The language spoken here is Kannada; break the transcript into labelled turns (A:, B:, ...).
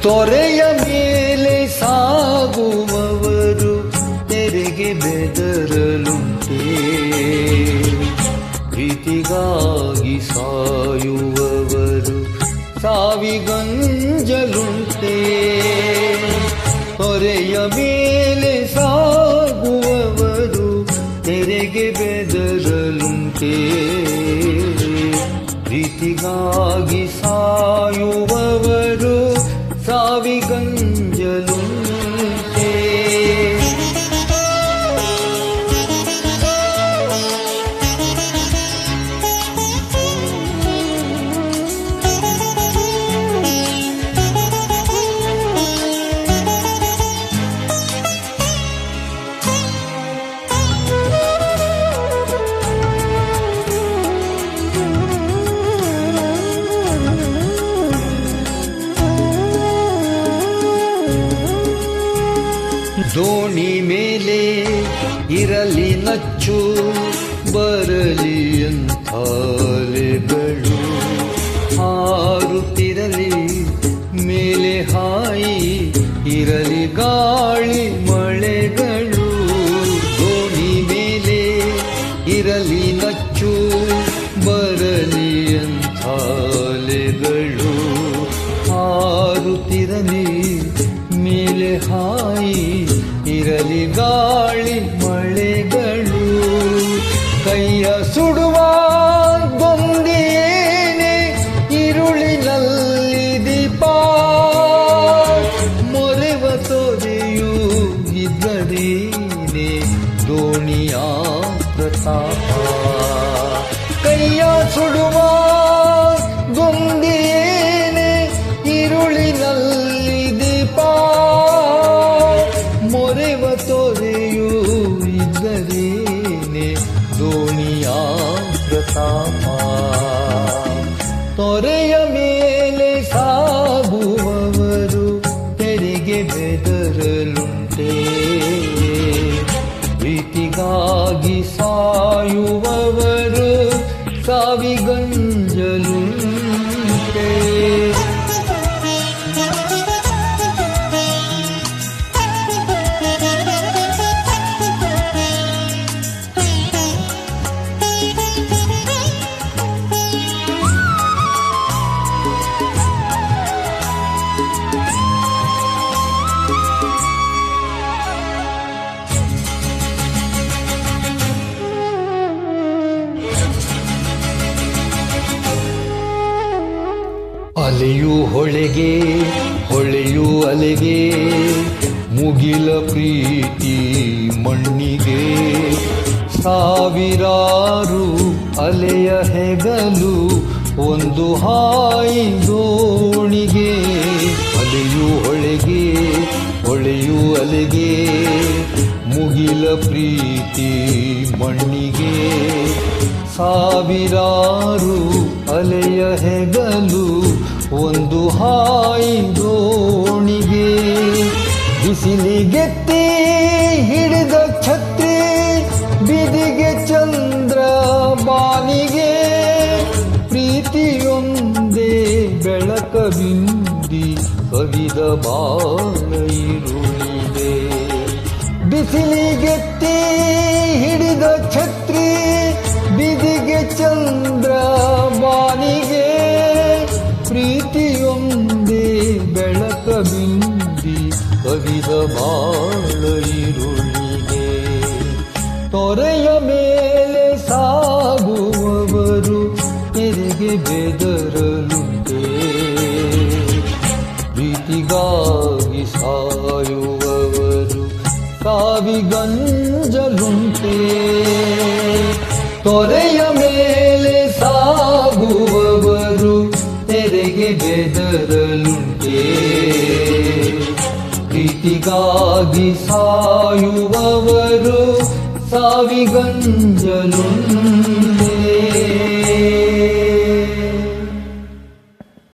A: ತೊರೆಯ ಮೇಲೆ ಸಾಗುವವರು ತೆರೆಗೆ ಬೆದರಲುಂಟೆ, ಪ್ರೀತಿಗಾಗಿ ಸಾಯುವವರು ಸಾವಿಗಂಜಲುಂಟೆ. ತೊರೆಯ ಮೇಲೆ ಸಾಗುವವರು ತೆರೆಗೆ ಬೆದರಲುಂಟೆ, ಪ್ರೀತಿಗಾಗಿ ಸಾಯುವವರು ಸಾವಿಗಂಜಲುಂಟೆ. ದೋಣಿ ಮೇಲೆ ಇರಲಿ ನಚ್ಚು, ಬರಲಿ ಅಂಥ ಅಲೆಗಳು, ಹಾರುತ್ತಿರಲಿ ಮೇಲೆ ಹಾಯಿ ಇರಲಿ ಗಾಳಿ ಮಳೆಗಳು. ದೋಣಿ ಮೇಲೆ ಇರಲಿ ನಚ್ಚು, ಬರಲಿ ಅಂಥ ಅಲೆಗಳು, ಹಾರುತ್ತಿರಲಿ ಮೇಲೆ ಹಾಯಿ ಇರಲಿ ಗಾಳಿ ಮಳೆಗಳು. ಕೈಯ ಸುಡುವ ಗೊಂದಿಯೇನೆ ಇರುಳಿನಲ್ಲಿ ದೀಪ, ಮೊರೆವ ತೊರೆಯೂ ಇದ್ದರೇನೆ ದೋಣಿಯ ಪ್ರತಾಪ. ಕೈಯ ಸುಡುವ ಗೊಂದಿಯೇನೆ ಇರುಳಿನಲ್ಲಿ ದೀಪ, ಮೊರೆವ ತೊರೆಯೂ ಇದ್ದರೇನೆ ದೋಣಿಯ ಪ್ರತಾಪ. ತೊರೆಯ ಮೇಲೆ ಸಾಗುವವರು ತೆರೆಗೆ ಬೆದರಲುಂಟೆ, ಪ್ರೀತಿಗಾಗಿ ಸಾಯುವವರು ಸಾವಿಗಂಜಲುಂಟೆ. ಅಲೆಯು ಹೊಳೆಗೆ ಹೊಳೆಯು ಅಲೆಗೆ, ಮುಗಿಲ ಪ್ರೀತಿ ಮಣ್ಣಿಗೆ, ಸಾವಿರಾರು ಅಲೆಯ ಹೆಗಲು ಒಂದು ಹಾಯಿ ದೋಣಿಗೆ. ಅಲೆಯು ಹೊಳೆಗೆ ಹೊಳೆಯು ಅಲೆಗೆ, ಮುಗಿಲ ಪ್ರೀತಿ ಮಣ್ಣಿಗೆ, ಸಾವಿರಾರು ಅಲೆಯ ಹೆಗಲು ಒಂದು ಹಾಯಿ ದೋಣಿಗೆ. ಬಿಸಿಲಿಗೆತ್ತಿ ಹಿಡಿದ ಛತ್ರಿ ಬಿದಿಗೆ ಚಂದ್ರ ಬಾನಿಗೆ, ಪ್ರೀತಿಯೊಂದೇ ಬೆಳಕ ಬಿಂದಿ ಕವಿದ ಬಾಳ ಇರುಳಿದೆ. ಬಿಸಿಲಿಗೆತ್ತಿ ಹಿಡಿದ ಛತ್ರಿ ಬಿದಿಗೆ ಚಂದ್ರ ಬಾನಿಗೆ, ಪ್ರೀತಿಯೊಂದೇ ಬೆಳಕ ಬಿಂದಿ ಕವಿದ ಬಾಳ ಇರುಳಿಗೆ. ತೊರೆಯ ಮೇಲೆ ಸಾಗುವವರು ತೆರೆಗೆ ಬೆದರಲುಂಟೆ, ಪ್ರೀತಿಗಾಗಿ ಸಾಯುವವರು ಸಾವಿಗಂಜಲುಂಟೆ. ತೊರೆಯ ಮೇಲೆ ಸಾಗುವವರು ತೆರೆಗೆ ಬೆದರಲುಂಟೆ, ಪ್ರೀತಿಗಾಗಿ ಸಾಯುವವರು ಸಾವಿಗಂಜಲುಂಟೆ.